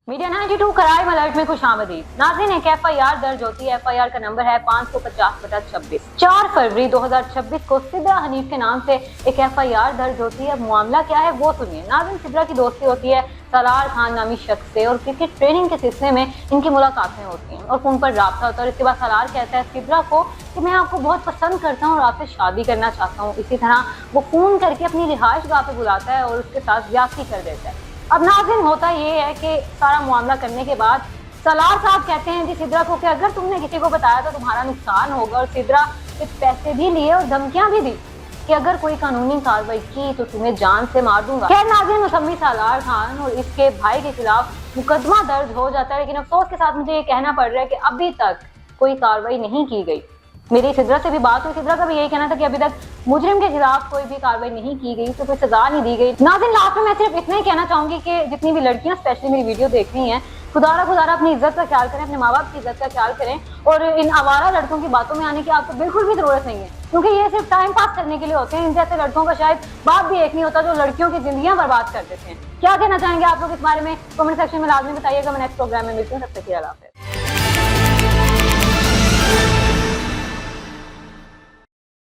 Media 92 crime alert में खुश आमदीद। नाज़रीन, एक FIR दर्ज होती है। FIR का नंबर है 550/26। 4 फरवरी 2026 को सिद्रा हनीफ के नाम से एक FIR दर्ज होती है। मामला क्या है वो सुनिए। नाज़रीन, सिद्रा की दोस्ती होती है सलार खान नामी शख्स से और क्रिकेट ट्रेनिंग के सिलसिले में इनकी मुलाकातें होती हैं और फोन पर राब्ता होता है। और इसके बाद सलार कहता है सिद्रा को कि मैं आपको बहुत पसंद करता हूँ और आपसे शादी करना चाहता हूँ। इसी तरह वो फोन करके अपनी रिहाइश गाह पे बुलाता है और उसके साथ ज्यादती कर देता है। अब नाज़रीन, होता ये है कि सारा मामला करने के बाद सलार साहब कहते हैं जी सिद्रा को कि अगर तुमने किसी को बताया तो तुम्हारा नुकसान होगा। और सिद्रा से पैसे भी लिए और धमकियां भी दी कि अगर कोई कानूनी कार्रवाई की तो तुम्हें जान से मार दूंगा। खैर नाज़रीन, मुसम्मी सलार खान और इसके भाई के खिलाफ मुकदमा दर्ज हो जाता है, लेकिन अफसोस के साथ मुझे ये कहना पड़ रहा है कि अभी तक कोई कार्रवाई नहीं की गई। मेरी सिद्रा से भी बात हुई, सिद्रा का भी यही कहना था कि अभी तक मुजरिम के खिलाफ कोई भी कार्रवाई नहीं की गई, तो कोई सजा नहीं दी गई। नाज़रीन, लास्ट में मैं सिर्फ इतना ही कहना चाहूंगी कि जितनी भी लड़कियां स्पेशली मेरी वीडियो देख रही हैं, खुदारा अपनी इज्जत का ख्याल करें, अपने माँ बाप की इज्जत का ख्याल करें और इन आवारा लड़कों की बातों में आने की आपको बिल्कुल भी जरूरत नहीं है, क्योंकि ये सिर्फ टाइम पास करने के लिए होते हैं। इन जैसे लड़कों का शायद बाप भी एक नहीं होता जो लड़कियों की जिंदगियां बर्बाद कर देते हैं। क्या कहना चाहेंगे आप लोग इस बारे में? कमेंट सेक्शन में लाजमी बताइएगा। मैं नेक्स्ट प्रोग्राम में मिलती हूँ, तब तक के लिए अल्लाह हाफ़िज़।